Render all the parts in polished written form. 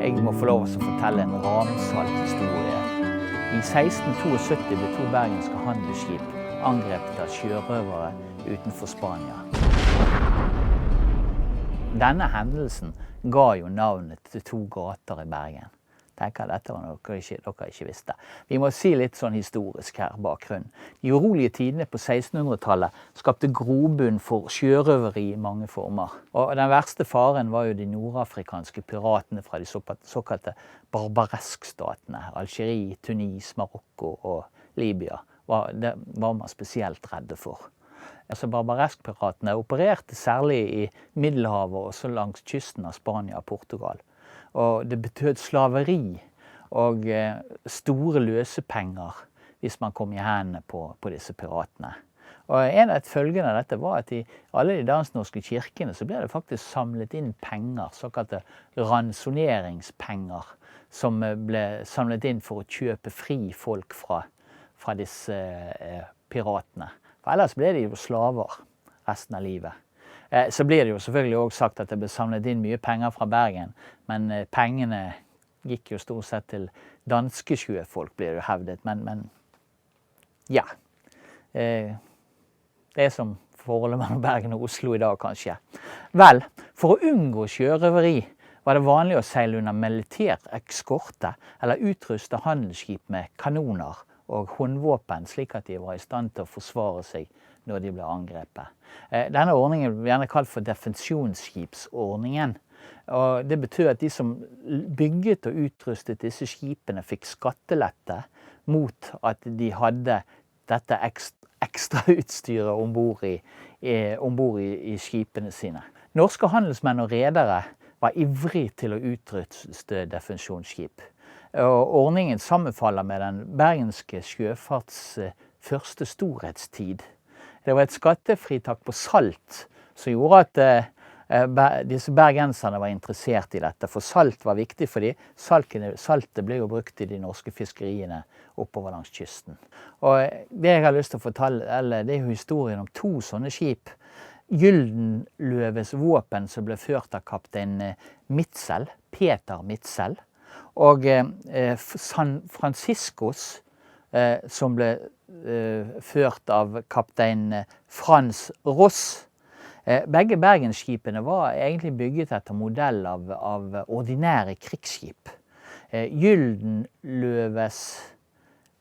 Jeg må få lov til å fortelle en ramsalt historie. I 1672 ble 2 bergenske handelsskip angrepet av sjørøvere utenfor Spania. Denne hendelsen ga jo navnet til 2 gater i Bergen. Tenker dette var noe dere ikke visste. Vi må si litt sånn historisk her bakgrunn. De urolige tidene på 1600-tallet skapte grobunn for sjørøveri i mange former. Og den verste faren var jo de nordafrikanske piratene fra de såkalte barbareskstatene. Algerie, Tunis, Marokko og Libya. Det var man spesielt redde for. Barbareskpiratene opererte særlig i Middelhavet og også langs kysten av Spania og Portugal. Og det betød slaveri og store løsepenger hvis man kom i hendene på disse piratene. Og en av følgene av dette var at i alle de dansk-norske kirkene så ble det faktisk samlet inn penger, såkalte ransoneringspenger, som ble samlet inn for å kjøpe fri folk fra disse piratene. For ellers ble de jo slaver resten av livet. Så blir det jo selvfølgelig også sagt at det ble samlet inn mye penger fra Bergen, men pengene gikk jo stort sett til danske sjøfolk, blir det jo hevdet. Men ja, det er som forholdet mellom Bergen og Oslo i dag, kanskje. Vel, for å unngå sjørøveri var det vanlig å seile under militær eskorte eller utruste handelsskip med kanoner og håndvåpen, slik at de var i stand til å forsvare seg når de ble angrepet. Denne ordningen ble gjerne kalt for defensjonsskipsordningen. Og det betyr at de som bygget og utrustet disse skipene fikk skattelette mot at de hadde dette ekstra utstyret ombord i skipene sine. Norske handelsmenn og redere var ivrig til å utruste defensjonsskip. Og ordningen sammenfaller med den bergenske sjøfarts første storhetstid. Det var et skattefritak på salt som gjorde at disse bergenserne var interessert i dette. For salt var viktig for dem. Saltet ble jo brukt i de norske fiskeriene oppover langs kysten. Og det jeg har lyst til å fortelle, det er jo historien om 2 sånne skip. Gyldenløves våpen som ble ført av kaptein Mitzel, Peter Mitzel. Og San Franciscos, som ble ført av kaptein Frans Ross. Begge bergensskipene var egentlig bygget etter modell av ordinære krigsskip. Gyldenløves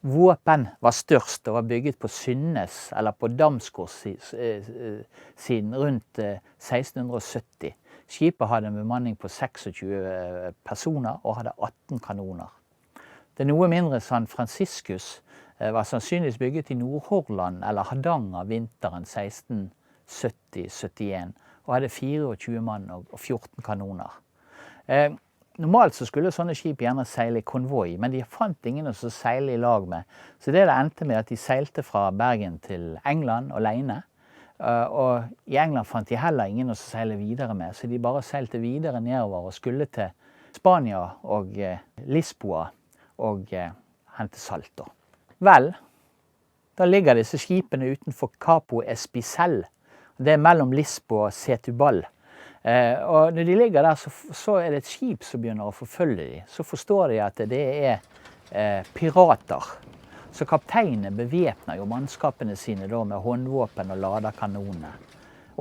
våpen var størst og var bygget på Synnes, eller på Damsgård siden rundt 1670. Skipet hadde en bemanning på 26 personer og hadde 18 kanoner. Det noe mindre San Franciscus var sannsynligvis bygget i Nordhordland eller Hardanger vinteren 1670-71 og hadde 24 mann og 14 kanoner. Normalt så skulle sånne skip gjerne seile i konvoi, men de fant ingen å seile i lag med. Så det endte med at de seilte fra Bergen til England alene. Og i England fant de heller ingen å seile videre med, så de bare seilte videre nedover og skulle til Spania og Lisboa og hente salt. Vel, da ligger disse skipene utenfor Capo Espicel. Det er mellom Lisboa og Setúbal. Og når de ligger der, så er det et skip som begynner å forfølge dem. Så forstår de at det er pirater. Så kapteinene bevæpner jo mannskapene sine da med håndvåpen og lader kanonene.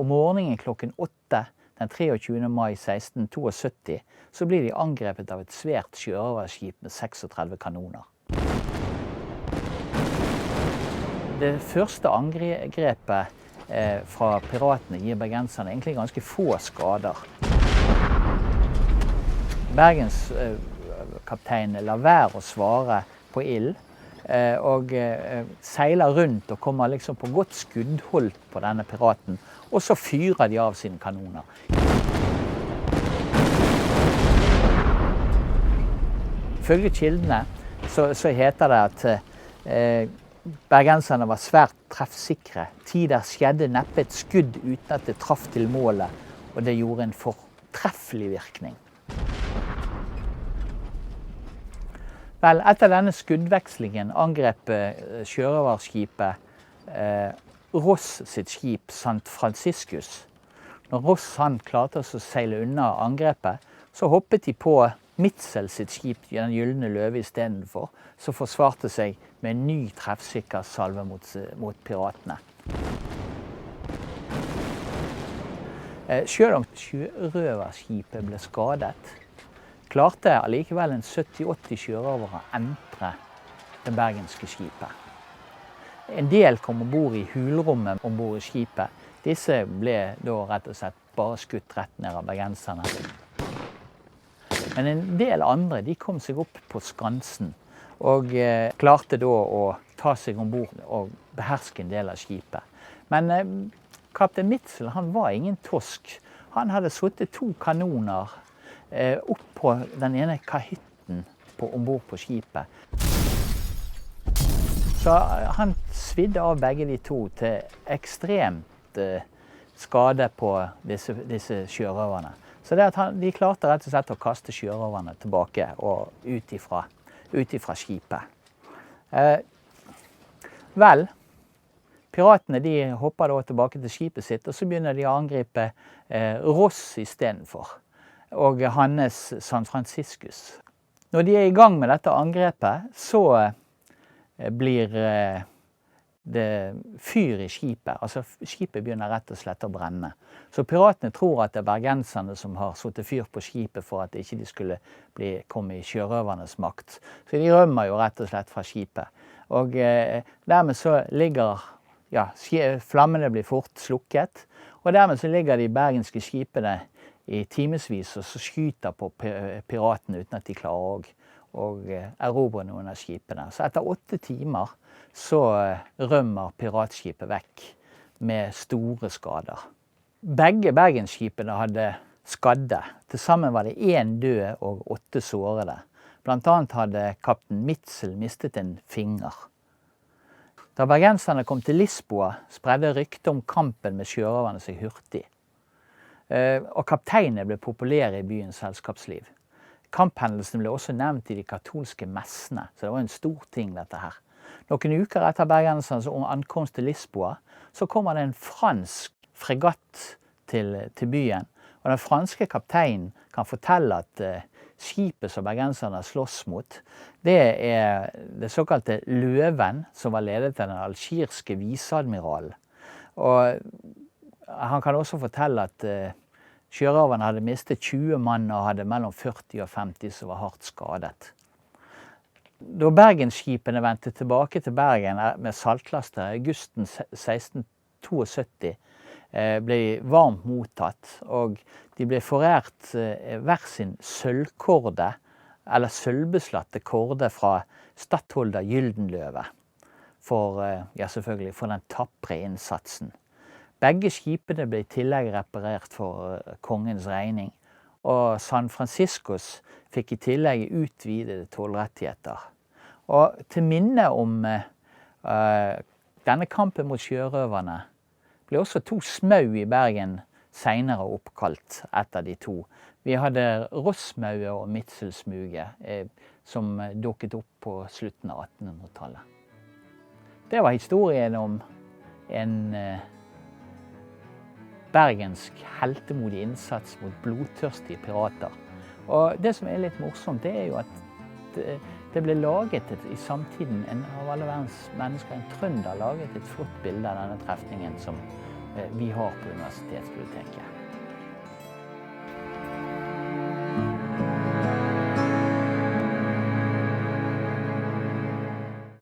Om morgenen klokken 8, den 23. mai 1672, så blir de angrepet av et svært sjørøverskip med 36 kanoner. Det første angrepet fra piratene gir bergenserne egentlig ganske få skader. Bergenskapteinen lar være å svare på ild, og seiler rundt og kommer liksom på godt skuddhold på denne piraten, og så fyrer de av sine kanoner. Ifølge kildene så heter det at bergenserne var svært treffsikre. Tider skjedde neppe et skudd uten at det traff til målet, og det gjorde en fortreffelig virkning. Vel, etter denne skuddvekslingen angrep sjørøverskipet Ross sitt skip San Franciscus. Når Ross klarte å seile unna angrepet, så hoppet de på Mitzel sitt skip, den Gyldne Løve istedenfor, som forsvarte seg med en ny treffsikker salve mot piratene. Selv om sjørøverskipet ble skadet, klarte allikevel en 70-80 sjørøvere å entre det bergenske skipet. En del kom ombord i hulrommet ombord i skipet. Disse ble da rett og slett bare skutt rett ned av bergenserne. Men en del andre de kom seg opp på skansen og klarte da å ta seg ombord og beherske en del av skipet. Men kaptein Mitzel han var ingen tosk. Han hadde satt 2 kanoner opp på den ene kahytten ombord på skipet. Så han svidde av begge de 2 til ekstremt skade på disse sjørøverne. Så det at de klarte rett og slett å kaste sjørøverne tilbake og ut ifra skipet. Vel, piratene de hopper da tilbake til skipet sitt, og så begynner de å angripe Ross istedenfor, og hans San Franciscus. Når de er i gang med dette angrepet, så blir det fyr i skipet. Altså skipet begynner rett og slett å brenne. Så piratene tror at det er bergenserne som har satt fyr på skipet for at ikke de skulle komme i sjørøvernes makt. Så de rømmer jo rett og slett fra skipet. Og dermed så ligger, flammene blir fort slukket, og dermed så ligger de bergenske skipene i timesvis og så skyter på piratene uten at de klarer og erobrer noen av skipene. Så etter 8 timer så rømmer piratskipet vekk med store skader. Begge bergensskipene hadde skadde. Til sammen var det 1 død og 8 sårede. Blant annet hadde kaptein Mitzel mistet en finger. Da bergenserne kom til Lisboa, spredde ryktet om kampen med sjørøverne seg hurtig. Og kapteinene ble populære i byens selskapsliv. Kamphendelsen ble også nevnt i de katolske messene, så det var en stor ting dette her. Noen uker etter bergensernes ankomst til Lisboa, så kommer det en fransk fregatt til byen. Og den franske kapteinen kan fortelle at skipet som bergenserne slåss mot, det er det såkalte Løven, som var ledet av den algirske viseadmiralen. Og han kan også fortelle at sjørøverne hadde mistet 20 mann og hadde mellom 40 og 50 som var hardt skadet. Da bergensskipene vendte tilbake til Bergen med saltlaster i augusten 1672, ble varmt mottatt, og de ble forært hver sin sølvkorde, eller sølvbeslatte korde fra stattholder Gyldenløve, selvfølgelig for den tapre innsatsen. Begge skipene ble i tillegg reparert for kongens regning, og San Franciscus fikk i tillegg utvidede tollrettigheter. Og til minne om denne kampen mot sjørøverne ble også 2 smau i Bergen senere oppkalt etter de 2. Vi hadde Rossmaue og Mitzelsmuget som dukket opp på slutten av 1800-tallet. Det var historien om en bergensk heltemodig innsats mot blodtørstige pirater. Og det som er litt morsomt, det er jo at det ble laget i samtiden av alle verdens mennesker. En trønder laget et flott bilde av denne trefningen som vi har på Universitetsbiblioteket.